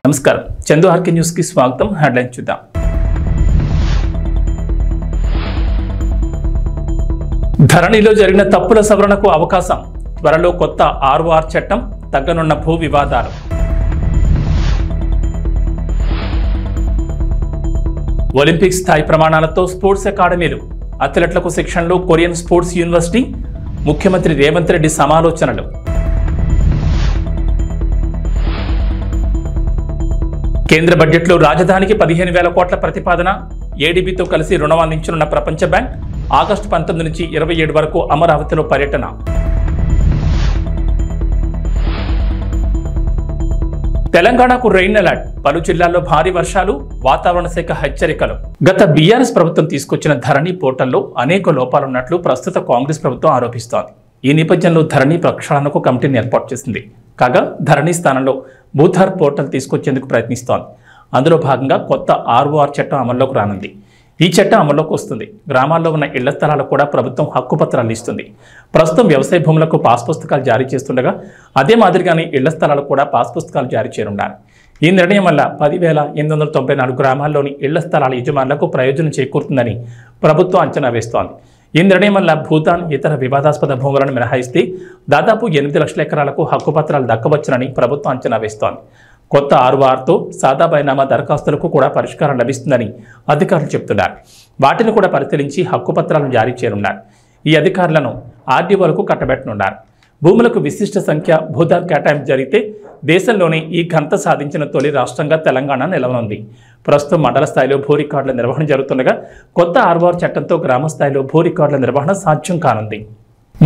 నమస్కారం Chandu RK news కి స్వాగతం. హెడ్లైన్ చూద్దాం. ధరణిలో జరిగిన తప్పుల సవరణకు అవకాశం. త్వరలో కొత్త ఆర్ఓఆర్ చట్టం, తగ్గనున్న భూ వివాదాలు. ఒలింపిక్ స్థాయి ప్రమాణాలతో స్పోర్ట్స్ అకాడమీలు, అథ్లెట్లకు శిక్షణలో కొరియన్ స్పోర్ట్స్ యూనివర్సిటీ. ముఖ్యమంత్రి రేవంత్ రెడ్డి సమాలోచనలు. కేంద్ర బడ్జెట్లో రాజధానికి 15,000 కోట్ల ప్రతిపాదన. ఏడీబీతో కలిసి రుణం అందించనున్న ప్రపంచ బ్యాంక్. ఆగస్టు 19 నుంచి 27 వరకు అమరావతిలో పర్యటన. తెలంగాణకు రెయిన్ అలర్ట్. పలు జిల్లాల్లో భారీ వర్షాలు. వాతావరణ శాఖ హెచ్చరికలు. గత బీఆర్ఎస్ ప్రభుత్వం తీసుకొచ్చిన ధరణి పోర్టల్లో అనేక లోపాలున్నట్లు ప్రస్తుత కాంగ్రెస్ ప్రభుత్వం ఆరోపిస్తోంది. ఈ నేపథ్యంలో ధరణి ప్రక్షాళనకు కమిటీని ఏర్పాటు చేసింది. కాగా ధరణి స్థానంలో భూధార్ పోర్టల్ తీసుకొచ్చేందుకు ప్రయత్నిస్తోంది. అందులో భాగంగా కొత్త ఆర్ఓఆర్ చట్టం అమల్లోకి రానుంది. ఈ చట్టం అమల్లోకి వస్తుంది. గ్రామాల్లో ఉన్న ఇళ్ల స్థలాలకు కూడా ప్రభుత్వం హక్కుపత్రాలు ఇస్తుంది. ప్రస్తుతం వ్యవసాయ భూములకు పాస్ పుస్తకాలు జారీ చేస్తుండగా అదే మాదిరిగానే ఇళ్ల స్థలాలకు కూడా పాస్ పుస్తకాలు జారీ చేయనున్నారు. ఈ నిర్ణయం వల్ల 10,894 గ్రామాల్లోని ఇళ్ల స్థలాల యజమానులకు ప్రయోజనం చేకూరుతుందని ప్రభుత్వం అంచనా వేస్తోంది. ఈ నిర్ణయం వల్ల భూతాన్, ఇతర వివాదాస్పద భూములను మినహాయిస్తే దాదాపు 8 లక్షల ఎకరాలకు హక్కుపత్రాలు దక్కవచ్చునని ప్రభుత్వం అంచనా వేస్తోంది. కొత్త ఆర్ఓఆర్తో సాదా బైనామా దరఖాస్తులకు కూడా పరిష్కారం లభిస్తుందని అధికారులు చెబుతున్నారు. వాటిని కూడా పరిశీలించి హక్కుపత్రాలను జారీ చేయనున్నారు. ఈ అధికారులను ఆర్డీఓలకు కట్టబెట్టనున్నారు. భూములకు విశిష్ట సంఖ్య భూధార్ కేటాయింపు జరిగితే దేశంలోనే ఈ ఘనత సాధించిన తొలి రాష్ట్రంగా తెలంగాణ నిలవనుంది. ప్రస్తుతం మండల స్థాయిలో భూ రికార్డుల నిర్వహణ జరుగుతుండగా కొత్త ఆర్ఓఆర్ చట్టంతో గ్రామ స్థాయిలో భూ రికార్డుల నిర్వహణ సాధ్యం కానుంది.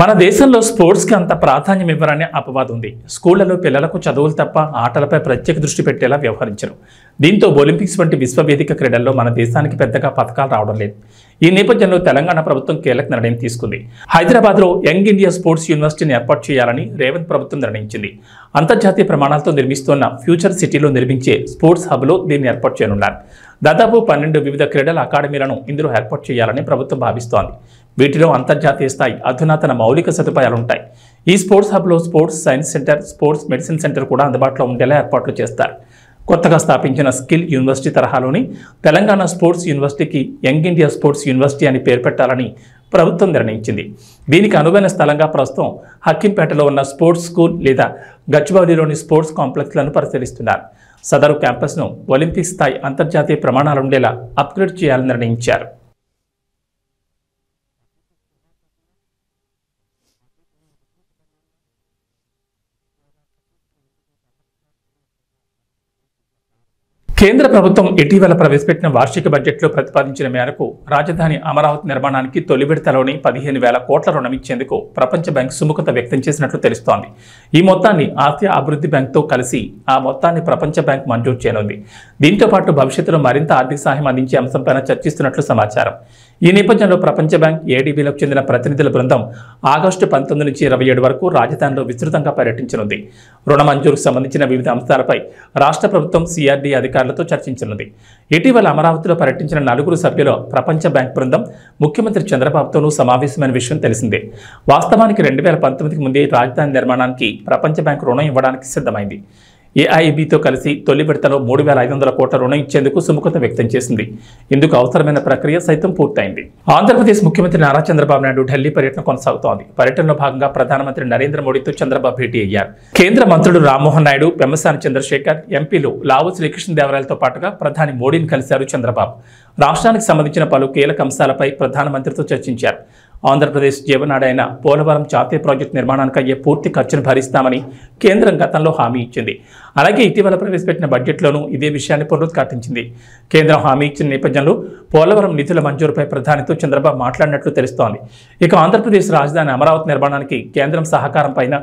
మన దేశంలో స్పోర్ట్స్కి అంత ప్రాధాన్యం ఇవ్వరనే అపవాదం ఉంది. స్కూళ్లలో పిల్లలకు చదువులు తప్ప ఆటలపై ప్రత్యేక దృష్టి పెట్టేలా వ్యవహరించరు. దీంతో ఒలింపిక్స్ వంటి విశ్వవేదిక క్రీడల్లో మన దేశానికి పెద్దగా పథకాలు రావడం లేదు. ఈ నేపథ్యంలో తెలంగాణ ప్రభుత్వం కీలక నిర్ణయం తీసుకుంది. హైదరాబాద్లో యంగ్ ఇండియా స్పోర్ట్స్ యూనివర్సిటీని ఏర్పాటు చేయాలని రేవంత్ ప్రభుత్వం నిర్ణయించింది. అంతర్జాతీయ ప్రమాణాలతో నిర్మిస్తున్న ఫ్యూచర్ సిటీలో నిర్మించే స్పోర్ట్స్ హబ్లో దీన్ని ఏర్పాటు చేయనున్నారు. దాదాపు 12 వివిధ క్రీడల అకాడమీలను ఇందులో ఏర్పాటు చేయాలని ప్రభుత్వం భావిస్తోంది. వీటిలో అంతర్జాతీయ స్థాయి అధునాతన మౌలిక సదుపాయాలు ఉంటాయి. ఈ స్పోర్ట్స్ హబ్లో sports science centre, sports medicine centre కూడా అందుబాటులో ఉండేలా ఏర్పాట్లు చేస్తారు. కొత్తగా స్థాపించిన స్కిల్ యూనివర్సిటీ తరహాలోని తెలంగాణ స్పోర్ట్స్ యూనివర్సిటీకి యంగ్ ఇండియా స్పోర్ట్స్ యూనివర్సిటీ అని పేరు పెట్టాలని ప్రభుత్వం నిర్ణయించింది. దీనికి అనువైన స్థలంగా ప్రస్తుతం హక్కింపేటలో ఉన్న స్పోర్ట్స్ స్కూల్ లేదా గచ్చిబౌలిలోని స్పోర్ట్స్ కాంప్లెక్స్లను పరిశీలిస్తున్నారు. సదరు క్యాంపస్ను ఒలింపిక్ స్థాయి అంతర్జాతీయ ప్రమాణాలుండేలా అప్గ్రేడ్ చేయాలని నిర్ణయించారు. కేంద్ర ప్రభుత్వం ఇటీవల ప్రవేశపెట్టిన వార్షిక బడ్జెట్లో ప్రతిపాదించిన మేరకు రాజధాని అమరావతి నిర్మాణానికి తొలి విడతలోని 15,000 కోట్ల రుణం ఇచ్చేందుకు ప్రపంచ బ్యాంక్ సుముఖత వ్యక్తం చేసినట్లు తెలుస్తోంది. ఈ మొత్తాన్ని ఆసియా అభివృద్ధి బ్యాంక్తో కలిసి ఆ మొత్తాన్ని ప్రపంచ బ్యాంక్ మంజూరు చేయనుంది. దీంతో పాటు భవిష్యత్తులో మరింత ఆర్థిక సహాయం అందించే అంశంపైన చర్చిస్తున్నట్లు సమాచారం. ఈ నేపథ్యంలో ప్రపంచ బ్యాంక్, ఏడీబీలకు చెందిన ప్రతినిధుల బృందం ఆగస్టు 19 నుంచి 27 వరకు రాజధానిలో విస్తృతంగా పర్యటించనుంది. రుణ మంజూరుకు సంబంధించిన వివిధ అంశాలపై రాష్ట్ర ప్రభుత్వం సిఆర్డీ అధికారులతో చర్చించనుంది. ఇటీవల అమరావతిలో పర్యటించిన 4 సభ్యుల ప్రపంచ బ్యాంక్ బృందం ముఖ్యమంత్రి చంద్రబాబుతోనూ సమావేశమైన విషయం తెలిసిందే. వాస్తవానికి 2019కి ముందే రాజధాని నిర్మాణానికి ప్రపంచ బ్యాంక్ రుణం ఇవ్వడానికి సిద్ధమైంది. ఏఐబీతో కలిసి తొలి విడతలో 3,500 కోట్ల రుణం ఇచ్చేందుకు సుముఖత వ్యక్తం చేసింది. ఇందుకు అవసరమైన ప్రక్రియ సైతం పూర్తయింది. ఆంధ్రప్రదేశ్ ముఖ్యమంత్రి నారా చంద్రబాబు నాయుడు ఢిల్లీ పర్యటన కొనసాగుతోంది. పర్యటనలో భాగంగా ప్రధానమంత్రి నరేంద్ర మోడీతో చంద్రబాబు భేటీ అయ్యారు. కేంద్ర మంత్రులు రామ్మోహన్ నాయుడు, పెమ్మసాని చంద్రశేఖర్, ఎంపీలు లావు శ్రీకృష్ణదేవరాయలతో పాటుగా ప్రధాని మోడీని కలిశారు చంద్రబాబు. రాష్ట్రానికి సంబంధించిన పలు కీలక అంశాలపై ప్రధానమంత్రితో చర్చించారు. ఆంధ్రప్రదేశ్ జీవనాడైన పోలవరం జాతీయ ప్రాజెక్టు నిర్మాణానికి అయ్యే పూర్తి ఖర్చును భరిస్తామని కేంద్రం గతంలో హామీ ఇచ్చింది. అలాగే ఇటీవల ప్రవేశపెట్టిన బడ్జెట్లోనూ ఇదే విషయాన్ని పునరుద్ఘాటించింది. కేంద్రం హామీ ఇచ్చిన నేపథ్యంలో పోలవరం నిధుల మంజూరుపై ప్రధానితో చంద్రబాబు మాట్లాడినట్లు తెలుస్తోంది. ఇక ఆంధ్రప్రదేశ్ రాజధాని అమరావతి నిర్మాణానికి కేంద్రం సహకారం పైన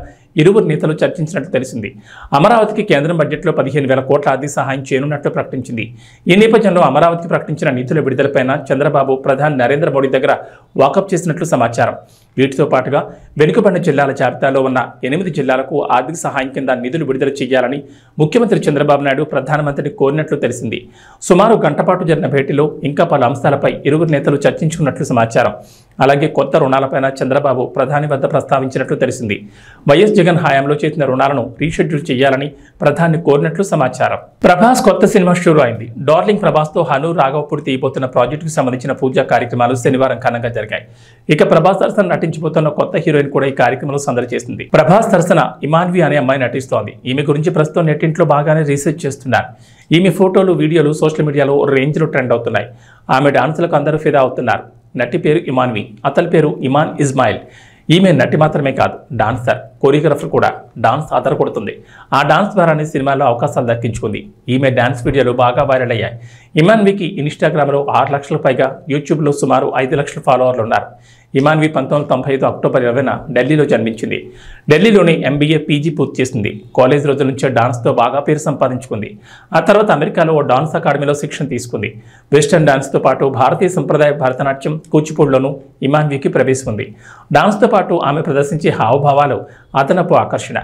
ఇరువురు నేతలు చర్చించినట్లు తెలిసింది. అమరావతికి కేంద్రం బడ్జెట్లో 15,000 కోట్ల ఆర్థిక సహాయం చేయనున్నట్లు ప్రకటించింది. ఈ నేపథ్యంలో అమరావతికి ప్రకటించిన నిధుల విడుదలపైన చంద్రబాబు ప్రధాని నరేంద్ర మోడీ దగ్గర వాకప్ చేసినట్లు సమాచారం. వీటితో పాటుగా వెనుకబడిన జిల్లాల జాబితాలో ఉన్న 8 జిల్లాలకు ఆర్థిక సహాయం కింద నిధులు విడుదల చేయాలని ముఖ్యమంత్రి చంద్రబాబు నాయుడు ప్రధానమంత్రిని కోరినట్లు తెలిసింది. సుమారు గంట పాటు జరిగిన భేటీలో ఇంకా పలు అంశాలపై ఇరువురు నేతలు చర్చించుకున్నట్లు సమాచారం. అలాగే కొత్త రుణాలపైన చంద్రబాబు ప్రధాని వద్ద ప్రస్తావించినట్లు తెలిసింది. వైఎస్ జగన్ హయాంలో చేసిన రుణాలను రీషెడ్యూల్ చేయాలని ప్రధాని కోరినట్లు సమాచారం. ప్రభాస్ కొత్త సినిమా షురూ అయింది. డార్లింగ్ ప్రభాస్తో హను రాఘవపూడి తీయబోతున్న ప్రాజెక్టుకు సంబంధించిన పూజా కార్యక్రమాలు శనివారం ఘనంగా జరిగాయి. ఇక ప్రభాస్ తరసన నటించబోతున్న కొత్త హీరోయిన్ కూడా ఈ కార్యక్రమంలో సందడి చేసింది. ప్రభాస్ తరసన ఇమాన్వి అనే అమ్మాయి నటిస్తోంది. ఈమె గురించి ప్రస్తుతం నెట్టింట్లో బాగానే రీసెర్చ్ చేస్తున్నారు. ఈమె ఫోటోలు, వీడియోలు సోషల్ మీడియాలో రేంజ్లో ట్రెండ్ అవుతున్నాయి. ఆమె డాన్సులకు అందరూ ఫిదా అవుతున్నారు. నటి పేరు ఇమాన్వి, అతని పేరు ఇమాన్ ఇస్మాయిల్. ఈమె నటి మాత్రమే కాదు, డాన్సర్, కొరియోగ్రాఫర్ కూడా. డాన్స్ ఆధారపడుతుంది. ఆ డాన్స్ ద్వారానే సినిమాలో అవకాశాలు దక్కించుకుంది. ఈమె డాన్స్ వీడియోలు బాగా వైరల్ అయ్యాయి. ఇమాన్వికి ఇన్స్టాగ్రామ్లో 6 లక్షల పైగా, యూట్యూబ్లో సుమారు 5 లక్షల ఫాలోవర్లు ఉన్నారు. ఇమాన్వి 1995 అక్టోబర్ 20న ఢిల్లీలో జన్మించింది. ఢిల్లీలోని MBA PG పూర్తి చేసింది. కాలేజ్ రోజుల నుంచే డాన్స్తో బాగా పేరు సంపాదించుకుంది. ఆ తర్వాత అమెరికాలో ఓ డాన్స్ అకాడమీలో శిక్షణ తీసుకుంది. వెస్టర్న్ డాన్స్తో పాటు భారతీయ సంప్రదాయ భరతనాట్యం, కూచిపూడిలోనూ ఇమాన్వికి ప్రవేశం ఉంది. డాన్స్తో పాటు ఆమె ప్రదర్శించే హావభావాలు అదనపు ఆకర్షణ.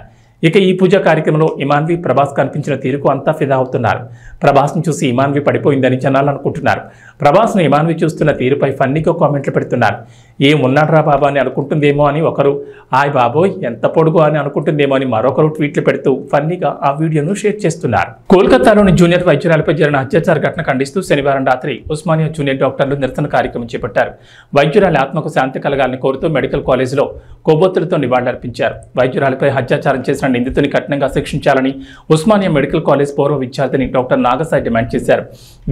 ఇక ఈ పూజా కార్యక్రమంలో ఇమాన్వి ప్రభాస్ కనిపించిన తీరుకు అంతా ఫిదా అవుతున్నారు. ప్రభాస్ను చూసి ఇమాన్వి పడిపోయిందని జనాలు అనుకుంటున్నారు. ప్రభాస్ను ఇమాన్వి చూస్తున్న తీరుపై ఫన్నీగా కామెంట్లు పెడుతున్నారు. ఏమున్నాడ్రా బాబా అని అనుకుంటుందేమో అని ఒకరు, ఆయ్ బాబోయ్ ఎంత పొడుగు అని అనుకుంటుందేమో అని మరొకరు ట్వీట్లు పెడుతూ ఫన్నీగా ఆ వీడియోను షేర్ చేస్తున్నారు. కోల్కతాలోని జూనియర్ వైద్యురాలపై జరిగిన అత్యాచార ఘటన ఖండిస్తూ శనివారం రాత్రి ఉస్మానియా జూనియర్ డాక్టర్లు నిరసన కార్యక్రమం చేపట్టారు. వైద్యురాలి ఆత్మకు శాంతి కలగాలని కోరుతూ మెడికల్ కాలేజీలో కొవ్వొత్తులతో నివాళులర్పించారు. వైద్యురాలిపై అత్యాచారం చేసిన నిందితుని కఠినంగా శిక్షించాలని ఉస్మానియా మెడికల్ కాలేజ్ పూర్వ విద్యార్థిని డాక్టర్ నాగసాయి డిమాండ్ చేశారు.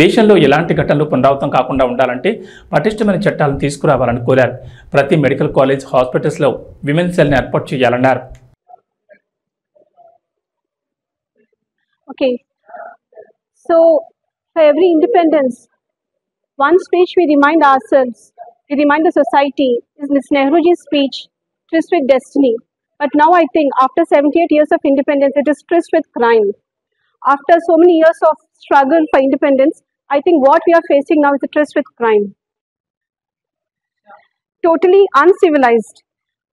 దేశంలో ఎలాంటి ఘటనలు పునరావృతం కాకుండా ఉండాలంటే పటిష్టమైన చట్టాలను తీసుకురావాలని కోరారు. ప్రతి మెడికల్ కాలేజ్, హాస్పిటల్స్లో విమెన్ సెల్ని ఏర్పాటు చేయాలన్నారు. Okay, so for every independence, one speech we remind ourselves, we remind the society, is Ms. Nehruji's speech, Tryst with Destiny. But now I think after 78 years of independence, it is tryst with crime. After so many years of struggle for independence, I think what we are facing now is a tryst with crime. Totally uncivilized.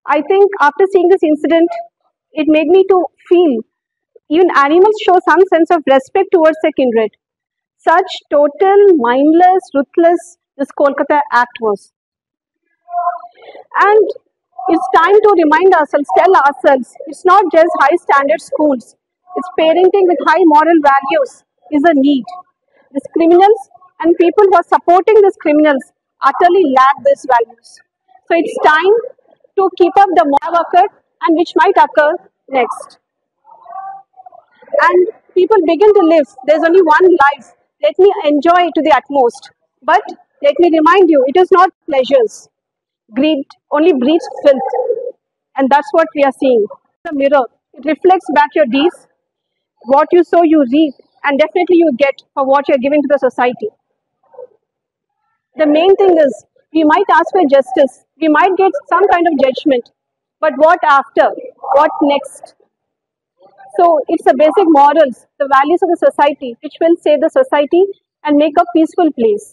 I think after seeing this incident, it made me to feel even animals show some sense of respect towards their kindred. Such total, mindless, ruthless this Kolkata act was. And it's time to remind ourselves, tell ourselves, it's not just high standard schools. It's parenting with high moral values is a need. These criminals and people who are supporting these criminals utterly lack these values. So it's time to keep up the moral occurred and which might occur next. And people begin to live. There's only one life. Let me enjoy it to the utmost. But let me remind you, it is not pleasures. Greed only breeds filth. And that's what we are seeing. The mirror, it reflects back your deeds. What you sow, you reap. And definitely you get for what you're giving to the society. The main thing is, we might ask for justice. We might get some kind of judgment. But what after? What next? So it's the basic morals, the values of the society, which will save the society and make a peaceful place.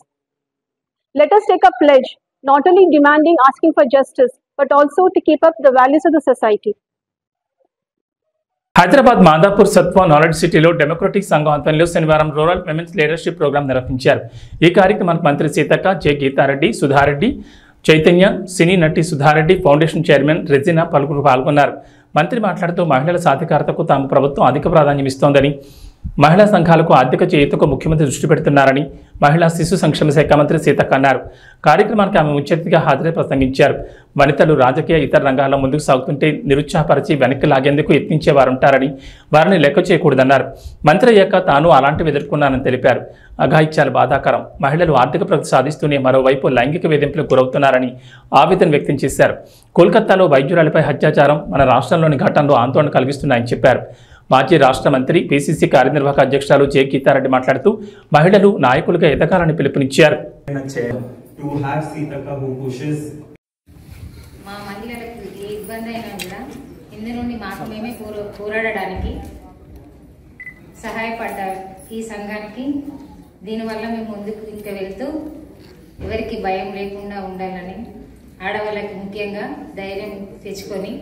Let us take a pledge, not only demanding, asking for justice, but also to keep up the values of the society. Hyderabad Madhapur సత్వ knowledge సిటీలో democratic సంఘం ఆధ్వర్యంలో శనివారం rural women's leadership programme నిర్వహించారు. ఈ కార్యక్రమానికి మంత్రి Seethakka, J Geeta Reddy, Sudha Reddy, Chaitanya, సినీ నటి సుధారెడ్డి, ఫౌండేషన్ చైర్మన్ రెజినా పలువురు పాల్గొన్నారు. మంత్రి మాట్లాడుతూ మహిళల సాధికారతకు తాము ప్రభుత్వం అధిక ప్రాధాన్యం ఇస్తోందని, మహిళా సంఘాలకు ఆర్థిక చేయూతకు ముఖ్యమంత్రి దృష్టి పెడుతున్నారని మహిళా శిశు సంక్షేమ శాఖ మంత్రి సీతక్క అన్నారు. కార్యక్రమానికి ఆమె ముఖ్య అతిథిగా హాజరై ప్రసంగించారు. వనితలు రాజకీయ, ఇతర రంగాల్లో ముందుకు సాగుతుంటే నిరుత్సాహపరిచి వెనక్కి లాగేందుకు యత్నించేవారుంటారని, వారిని లెక్క చేయకూడదన్నారు. మంత్రి అయ్యాక తాను అలాంటివి ఎదుర్కొన్నానని తెలిపారు. అఘాయిత్యాలు బాధాకరం. మహిళలు ఆర్థిక ప్రగతి సాధిస్తూనే మరోవైపు లైంగిక వేధింపులకు గురవుతున్నారని ఆవేదన వ్యక్తం చేశారు. కోల్కతాలో వైద్యురాలిపై అత్యాచారం మన రాష్ట్రంలోని ఘటనలు ఆందోళన కలిగిస్తున్నాయని చెప్పారు. మాజీ రాష్ట్ర మంత్రి, పిసిసి కార్యనిర్వాహక అధ్యక్షురాలు జె గీతారెడ్డి మాట్లాడుతూ మహిళలు నాయకులుగా ఎదగాలని పిలుపునిచ్చారు. మా మహిళలకు ఏ ఇబ్బంది అయినా కూడా ఇందు నుండి మాకు మేమే పోరాడడానికి సహాయపడ్డారు ఈ సంఘానికి. దీనివల్ల మేము ముందుకు ఇంకా వెళ్తూ ఎవరికి భయం లేకుండా ఉండాలని ఆడవాళ్ళకి ముఖ్యంగా ధైర్యం తెచ్చుకొని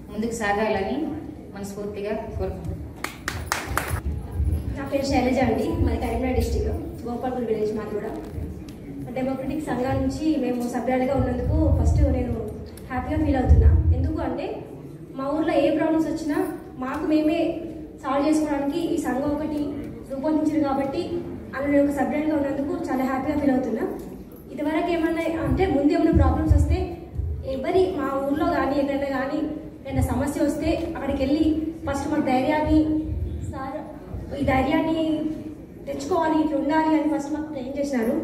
ముందుకు సాగాలని మనస్ఫూర్తిగా కోరుకుంటున్నాను. నా పేరు శైలజ అండి, మాది కరీంనగర్ డిస్టిక్, గోపాల్పూర్ విలేజ్ మాది కూడా. డెమోక్రటిక్ సంఘం నుంచి మేము సభ్యులుగా ఉన్నందుకు ఫస్ట్ నేను హ్యాపీగా ఫీల్ అవుతున్నా. ఎందుకు అంటే మా ఊర్లో ఏ ప్రాబ్లమ్స్ వచ్చినా మాకు మేమే సాల్వ్ చేసుకోవడానికి ఈ సంఘం ఒకటి రూపొందించారు కాబట్టి అందులో నేను ఒక సభ్యులుగా ఉన్నందుకు చాలా హ్యాపీగా ఫీల్ అవుతున్నా. ఇదివరకు ఏమన్నా అంటే ముందు ఏమైనా ప్రాబ్లమ్స్ వస్తే మా ఊర్లో కానీ ఎక్కడైనా కానీ ఏదైనా సమస్య వస్తే అక్కడికి వెళ్ళి ఫస్ట్ మాకు ధైర్యాన్ని సార్ ఈ ధైర్యాన్ని తెచ్చుకోవాలి, ఇట్లా ఉండాలి అని ఫస్ట్ మాకు ట్రైన్ చేసినారు.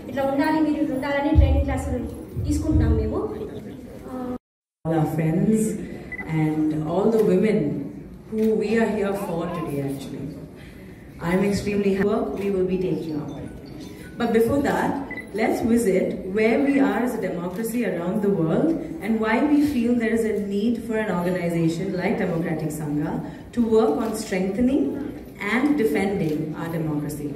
ఇట్లా ఉండాలి, మీరు ఇట్లా ఉండాలని ట్రైనింగ్ క్లాసులు తీసుకుంటున్నాం మేము. All our friends and all the women who we are here for today actually. I am extremely happy we will be taking up. But before that, let's visit where we are as a democracy around the world and why we feel there is a need for an organization like Democratic Sangha to work on strengthening and defending our democracy.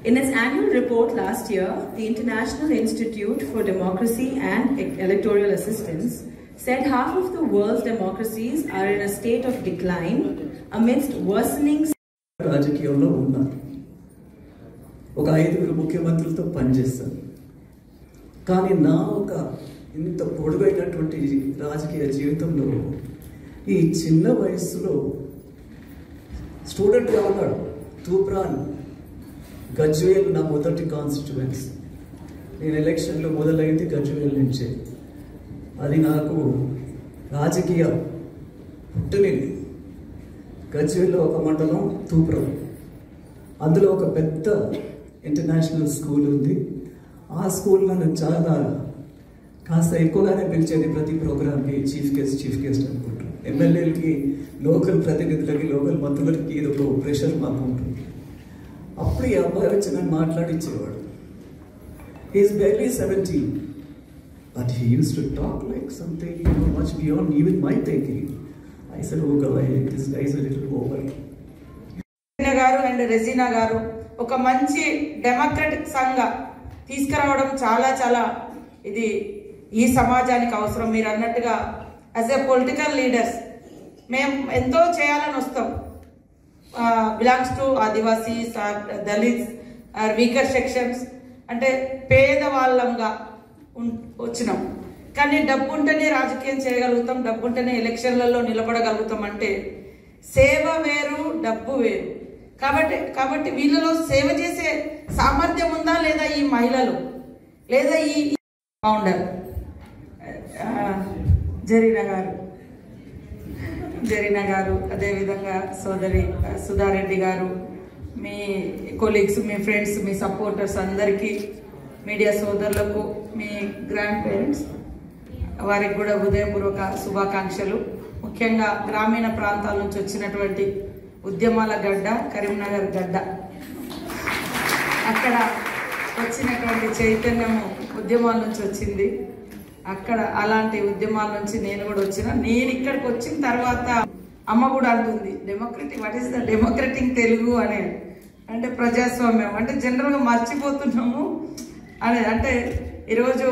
In its annual report last year, the International Institute for Democracy and Electoral Assistance said half of the world's democracies are in a state of decline amidst worsening. రాజకీయంలో ఉన్నారు, ఒక 5 ముఖ్యమంత్రులతో పనిచేస్తాను. కానీ నా ఒక ఇంత పొడుగైనటువంటి రాజకీయ జీవితంలో ఈ చిన్న వయస్సులో స్టూడెంట్గా ఉన్నాడు. తూప్రాన్ గజ్వేల్ నా మొదటి కాన్స్టిట్యువెన్సీ. నేను ఎలక్షన్లో మొదలైంది గజ్వేల్ నుంచే. అది నాకు రాజకీయ పుట్టినిల్లు. గజ్వేల్లో ఒక మండలం తూప్రం, అందులో ఒక పెద్ద ఇంటర్నేషనల్ స్కూల్ ఉంది. ఆ స్కూల్ నన్ను చాలా కాస్త ఎక్కువగానే పిలిచేది ప్రతి ప్రోగ్రామ్కి, చీఫ్ గెస్ట్ అనుకుంటాను. ఎమ్మెల్యేలకి, లోకల్ ప్రతినిధులకి, లోకల్ మంత్రులకి ఇది ఒక ప్రెషర్ మాకు ఉంటుంది. అప్పుడు ఈ అబ్బాయి వచ్చి నన్ను మాట్లాడించేవాడు. He's barely 17, but he used to talk like something much beyond even my thinking. I said, oh God, this guy is a little over. గారు అండ్ రెజీనా గారు ఒక మంచి డెమోక్రటిక్ సంఘ తీసుకురావడం చాలా చాలా ఇది ఈ సమాజానికి అవసరం. మీరు అన్నట్టుగా యాజ్ ఏ పొలిటికల్ లీడర్స్ మేము ఎంతో చేయాలని వస్తాం. Belongs to Adivasis or Dalits or weaker sections, అంటే పేదవాళ్ళంగా వచ్చినాం. కానీ డబ్బు ఉంటేనే రాజకీయం చేయగలుగుతాం, డబ్బు ఉంటేనే ఎలక్షన్లలో నిలబడగలుగుతాం. అంటే సేవ వేరు, డబ్బు వేరు. కాబట్టి వీళ్ళలో సేవ చేసే సామర్థ్యం ఉందా లేదా ఈ మహిళలు, లేదా ఈ ఫౌండర్ జరీనా గారు, అదేవిధంగా సోదరి సుధారెడ్డి గారు, మీ కొలీగ్స్, మీ ఫ్రెండ్స్, మీ సపోర్టర్స్ అందరికీ, మీడియా సోదరులకు, మీ గ్రాండ్ పేరెంట్స్ వారికి కూడా హృదయపూర్వక శుభాకాంక్షలు. ముఖ్యంగా గ్రామీణ ప్రాంతాల నుంచి వచ్చినటువంటి ఉద్యమాల గడ్డ కరీంనగర్ గడ్డ, అక్కడ వచ్చినటువంటి చైతన్యము ఉద్యమాల నుంచి వచ్చింది. అక్కడ అలాంటి ఉద్యమాల నుంచి నేను కూడా వచ్చిన. నేను ఇక్కడికి వచ్చిన తర్వాత అమ్మ కూడా అంటుంది democratic, what is the democratic Telugu అనేది, అంటే ప్రజాస్వామ్యం అంటే జనరల్గా మర్చిపోతున్నాము అనేది. అంటే ఈరోజు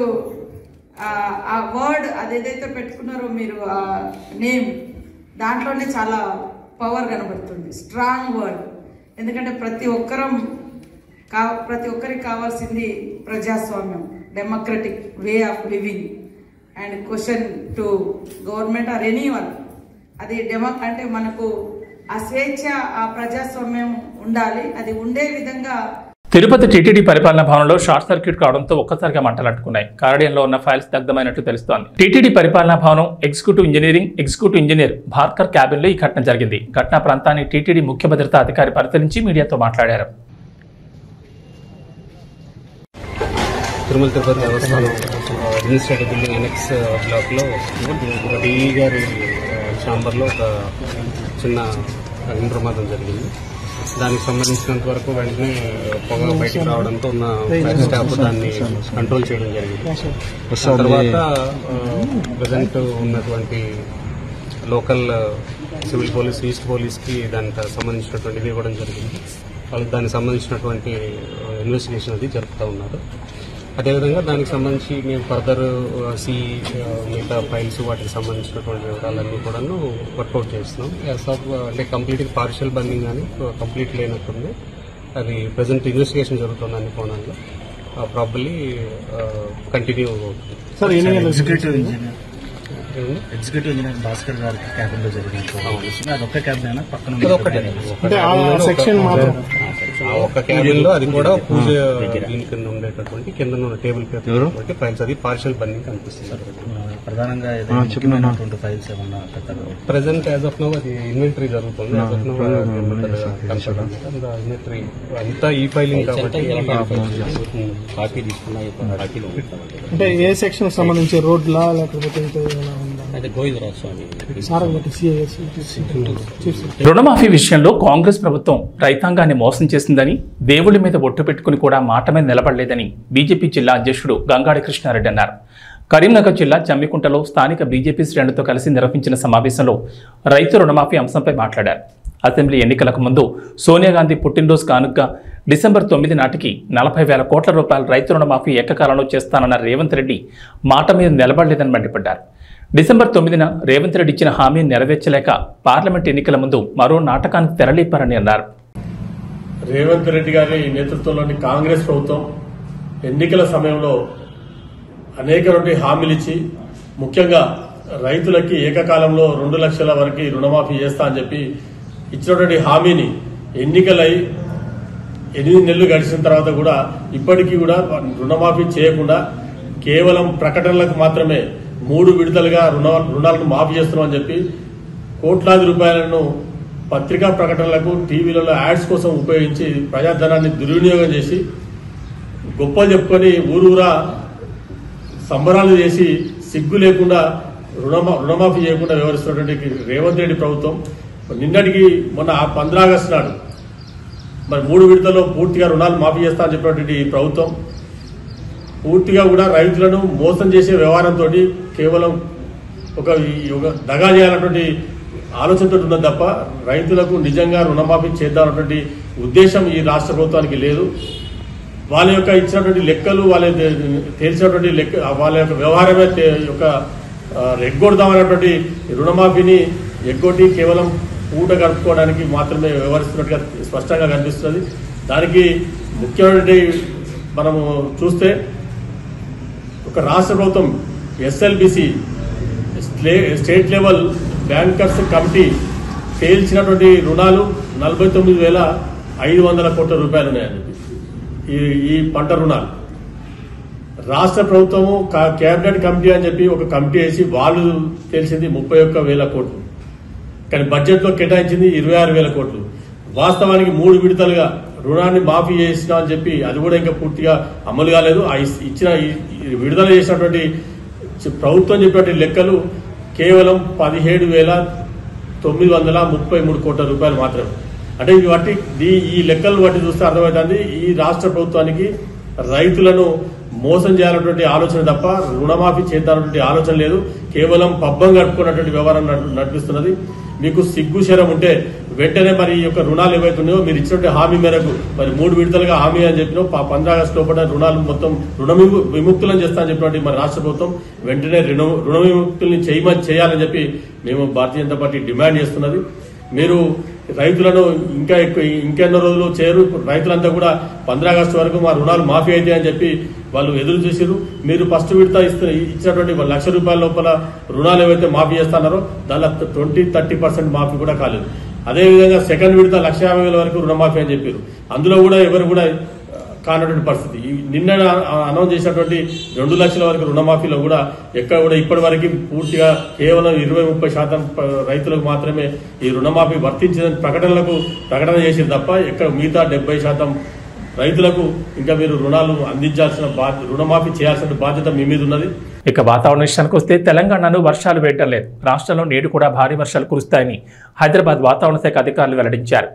ఆ వర్డ్ అదేదైతే పెట్టుకున్నారో మీరు, ఆ నేమ్, దాంట్లోనే చాలా పవర్ కనబడుతుంది, స్ట్రాంగ్ వర్డ్. ఎందుకంటే ప్రతి ఒక్కరికి కావాల్సింది ప్రజాస్వామ్యం, democratic way of living and question to government or any one. అది అంటే మనకు ఆ స్వేచ్ఛ, ఆ ప్రజాస్వామ్యం ఉండాలి. అది ఉండే విధంగా తిరుపతి టీటీడీ పరిపాలనా భవనంలో షార్ట్ సర్క్యూట్ కావడంతో ఒక్కసారిగా మంటలంటుకున్నాయి. కారిడియంలో ఉన్న ఫైల్స్ దగ్ధమైనట్లు తెలుస్తోంది. టీటీడీ పరిపాలనా భవనం ఎగ్జిక్యూటివ్ ఇంజనీర్ భార్కర్ క్యాబిన్ లో ఈ ఘటన జరిగింది. ఘటనా ప్రాంతాన్ని టీటీడీ ముఖ్య భద్రతా అధికారి పరిశీలించి మీడియాతో మాట్లాడారు. తిరుమల తిరుపతి దేవస్థానం అడ్మినిస్ట్రేటివ్ బిల్డింగ్ ఎనెక్స్ బ్లాక్లో డిఈ గారి ఛాంబర్లో ఒక చిన్న అగ్ని ప్రమాదం జరిగింది. దానికి సంబంధించినంత వరకు వెంటనే పొగ బయటకు రావడంతో ఉన్న ఫైర్ స్టాఫ్ దాన్ని కంట్రోల్ చేయడం జరిగింది. తర్వాత ప్రజెంట్ ఉన్నటువంటి లోకల్ సివిల్ పోలీస్, ఈస్ట్ పోలీస్కి దానికి సంబంధించినటువంటిది ఇవ్వడం జరిగింది. వాళ్ళకి దానికి సంబంధించినటువంటి ఇన్వెస్టిగేషన్ అది జరుపుతూ ఉన్నారు. అదేవిధంగా దానికి సంబంధించి మేము ఫర్దర్ మిగతా ఫైల్స్ వాటికి సంబంధించినటువంటి వివరాలన్నీ కూడా వర్కౌట్ చేస్తున్నాం. అంటే కంప్లీట్గా పార్షియల్ బండింగ్ కానీ కంప్లీట్ లేనట్టుంది. అది ప్రజెంట్ ఇన్వెస్టిగేషన్ జరుగుతుంది అన్ని కోణాల్లో. ప్రాబబ్లీ కంటిన్యూ అవుతుంది. ఎగ్జిక్యూటివ్ ఇంజనీర్ భాస్కర్ గారికి క్యాబిన్ లో జరిగింది. అదొక్క క్యాబిన్ అయినా పక్కన ఒక క్యాబిన్ లో అది కూడా పూజ దీని కింద ఉండేటటువంటి కింద ఉన్న టేబుల్ పేపర్ ఫైల్స్ అది పార్షియల్ బండింగ్ కనిపిస్తుంది. ప్రధానంగా చెప్పినటువంటి ఫైల్స్ ఏమన్నా ప్రెసెంట్ యాజ్ ఆఫ్ నౌ అది ఇన్వెంటరీ జరుగుతుంది. యాజ్ ఆఫ్ నౌ ఇన్వెంటరీ అంతా ఈ ఫైలింగ్ కాబట్టి కాపీ తీసుకున్నాయి. అంటే ఏ సెక్షన్ సంబంధించి రోడ్లా లేకపోతే రుణమాఫీ విషయంలో కాంగ్రెస్ ప్రభుత్వం రైతాంగాన్ని మోసం చేసిందని, దేవుళ్ల మీద ఒట్టు పెట్టుకుని కూడా మాట మీద నిలబడలేదని బీజేపీ జిల్లా అధ్యక్షుడు గంగాడి కృష్ణారెడ్డి అన్నారు. కరీంనగర్ జిల్లా జమ్మికుంటలో స్థానిక బీజేపీ శ్రేణులతో కలిసి నిర్వహించిన సమావేశంలో రైతు రుణమాఫీ అంశంపై మాట్లాడారు. అసెంబ్లీ ఎన్నికలకు ముందు సోనియా గాంధీ పుట్టినరోజు కానుకగా డిసెంబర్ 9 నాటికి 40,000 కోట్ల రూపాయల రైతు రుణమాఫీ ఏకకాలంలో చేస్తానన్న రేవంత్ రెడ్డి మాట మీద నిలబడలేదని మండిపడ్డారు. డిసెంబర్ 9న రేవంత్ రెడ్డి ఇచ్చిన హామీని నెరవేర్చలేక పార్లమెంట్ ఎన్నికల ముందు మరో నాటకానికి తెరలేపారని అన్నారు. రేవంత్ రెడ్డి గారి నేతృత్వంలోని కాంగ్రెస్ ప్రభుత్వం ఎన్నికల సమయంలో అనేక హామీలు ఇచ్చి ముఖ్యంగా రైతులకి ఏకకాలంలో 2 లక్షల వరకు రుణమాఫీ చేస్తా అని చెప్పి ఇచ్చినటువంటి హామీని ఎన్నికలై 8 నెలలు గడిచిన తర్వాత కూడా ఇప్పటికీ కూడా రుణమాఫీ చేయకుండా కేవలం ప్రకటనలకు మాత్రమే 3 విడతలుగా రుణాలను మాఫీ చేస్తున్నామని చెప్పి కోట్లాది రూపాయలను పత్రికా ప్రకటనలకు టీవీలలో యాడ్స్ కోసం ఉపయోగించి ప్రజాధనాన్ని దుర్వినియోగం చేసి గొప్పలు చెప్పుకొని ఊరూరా సంబరాలు చేసి సిగ్గు లేకుండా రుణమాఫీ చేయకుండా వ్యవహరిస్తున్నటువంటి రేవంత్ రెడ్డి ప్రభుత్వం నిన్నటికి మొన్న 15 ఆగస్టు నాడు మరి 3 విడతల్లో పూర్తిగా రుణాలు మాఫీ చేస్తా అని చెప్పినటువంటి ప్రభుత్వం పూర్తిగా కూడా రైతులను మోసం చేసే వ్యవహారంతో కేవలం ఒక దగా చేయాలన్నటువంటి ఆలోచనతో ఉన్నది తప్ప రైతులకు నిజంగా రుణమాఫీ చేద్దామన్నటువంటి ఉద్దేశం ఈ రాష్ట్ర ప్రభుత్వానికి లేదు. వాళ్ళ యొక్క ఇచ్చినటువంటి లెక్కలు వాళ్ళ తేల్చినటువంటి వాళ్ళ యొక్క వ్యవహారమే ఎగ్గొడదామన్నటువంటి రుణమాఫీని ఎగ్గొట్టి కేవలం పూట గడుపుకోవడానికి మాత్రమే వ్యవహరిస్తున్నట్టుగా స్పష్టంగా కనిపిస్తుంది. దానికి ముఖ్యమైనటువంటి మనము చూస్తే ఒక రాష్ట్ర ప్రభుత్వం SLBC state level bankers committee తేల్చినటువంటి రుణాలు 49,500 కోట్ల రూపాయలు ఉన్నాయని ఈ పంట రుణాలు. రాష్ట్ర ప్రభుత్వము కేబినెట్ కమిటీ అని చెప్పి ఒక కమిటీ వేసి వాళ్ళు తెలిసింది 31,000 కోట్లు, కానీ బడ్జెట్లో కేటాయించింది 26,000 కోట్లు. వాస్తవానికి 3 విడతలుగా రుణాన్ని మాఫీ చేసినా అని చెప్పి అది కూడా ఇంకా పూర్తిగా అమలు కాలేదు. ఇచ్చిన విడుదల చేసినటువంటి ప్రభుత్వం చెప్పినటువంటి లెక్కలు కేవలం 17,933 కోట్ల రూపాయలు మాత్రమే. అంటే ఈ లెక్కలు బట్టి చూస్తే అర్థమవుతుంది ఈ రాష్ట్ర ప్రభుత్వానికి రైతులను మోసం చేయాలన్నటువంటి ఆలోచన తప్ప రుణమాఫీ చేద్దామన్నటువంటి ఆలోచన లేదు. కేవలం పబ్బం గడుపుకున్నటువంటి వ్యవహారం నడిపిస్తున్నది. మీకు సిగ్గు శరం ఉంటే వెంటనే మరి ఈ యొక్క రుణాలు ఏవైతున్నాయో మీరు ఇచ్చినటువంటి హామీ మేరకు మరి 3 విడతలుగా హామీ అని చెప్పిన 15 ఆగస్టు లోపల రుణాలు మొత్తం విముక్తులను చేస్తా అని చెప్పినటువంటి మన రాష్ట్ర ప్రభుత్వం వెంటనే రుణ విముక్తుల్ని చేయాలని చెప్పి మేము భారతీయ జనతా పార్టీ డిమాండ్ చేస్తున్నది. మీరు రైతులను ఇంకెన్నో రోజులు చేయరు. రైతులంతా కూడా 15 ఆగస్టు వరకు మా రుణాలు మాఫీ అయితే అని చెప్పి వాళ్ళు ఎదురు చూసారు. మీరు ఫస్ట్ విడత ఇచ్చినటువంటి ₹1,00,000 లోపల రుణాలు ఏవైతే మాఫీ చేస్తున్నారో దానిలో 20-30% మాఫీ కూడా కాలేదు. అదేవిధంగా సెకండ్ విడత 1,50,000 వరకు రుణమాఫీ అని చెప్పారు. అందులో కూడా ఎవరు కూడా కానటువంటి పరిస్థితి. నిన్న అనౌన్స్ చేసినటువంటి 2 లక్షల వరకు రుణమాఫీలో కూడా ఎక్కడ కూడా ఇప్పటి వరకు పూర్తిగా కేవలం 20-30% రైతులకు మాత్రమే ఈ రుణమాఫీ వర్తించిన ప్రకటన చేసింది తప్ప ఎక్కడ మిగతా 70% రైతులకు ఇంకా మీరు రుణాలు అందించాల్సిన రుణమాఫీ చేయాల్సిన బాధ్యత మీ మీద ఉన్నది. ఇక వాతావరణ విషయానికి వస్తే తెలంగాణలో వర్షాలు వేయడం లేదు. రాష్ట్రంలో నేడు కూడా భారీ వర్షాలు కురుస్తాయని హైదరాబాద్ వాతావరణ శాఖ అధికారులు వెల్లడించారు.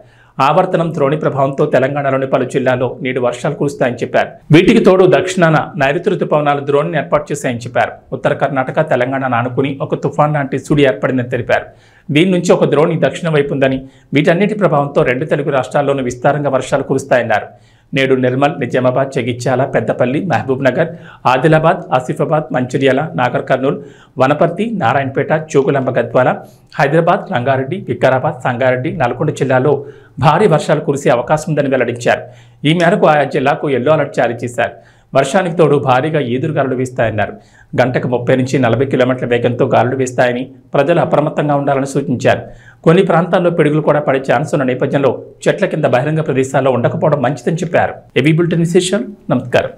ఆవర్తనం ద్రోణి ప్రభావంతో తెలంగాణలోని పలు జిల్లాల్లో నేడు వర్షాలు కురుస్తాయని చెప్పారు. వీటికి తోడు దక్షిణాన నైరుతి రుతుపవనాలు ద్రోణిని ఏర్పాటు చేశాయని చెప్పారు. ఉత్తర కర్ణాటక తెలంగాణను ఆనుకుని ఒక తుఫాన్ లాంటి సుడి ఏర్పడిందని తెలిపారు. దీని నుంచి ఒక ద్రోణి దక్షిణ వైపు ఉందని, వీటన్నిటి ప్రభావంతో 2 తెలుగు రాష్ట్రాల్లోనూ విస్తారంగా వర్షాలు కురుస్తాయన్నారు. నేడు నిర్మల్, నిజామాబాద్, జగిత్యాల, పెద్దపల్లి, మహబూబ్ నగర్, ఆదిలాబాద్, ఆసిఫాబాద్, మంచిర్యాల, నాగర్ కర్నూల్, వనపర్తి, నారాయణపేట, జోగులాంబ గద్వాల, హైదరాబాద్, రంగారెడ్డి, వికారాబాద్, సంగారెడ్డి, నల్గొండ జిల్లాల్లో భారీ వర్షాలు కురిసే అవకాశం ఉందని వెల్లడించారు. ఈ మేరకు ఆయా జిల్లాకు ఎల్లో అలర్ట్ జారీ చేశారు. వర్షానికి తోడు భారీగా ఈదురుగాలులు వీస్తాయన్నారు. గంటకు 30 నుంచి 40 కిలోమీటర్ల వేగంతో గాలులు వీస్తాయని ప్రజలు అప్రమత్తంగా ఉండాలని సూచించారు. కొన్ని ప్రాంతాల్లో పిడుగులు కూడా పడే ఛాన్స్ ఉన్న నేపథ్యంలో చెట్ల కింద బహిరంగ ప్రదేశాల్లో ఉండకపోవడం మంచిదని చెప్పారు. ఏబీ బులెటిన్ విశేషాలు. నమస్కారం.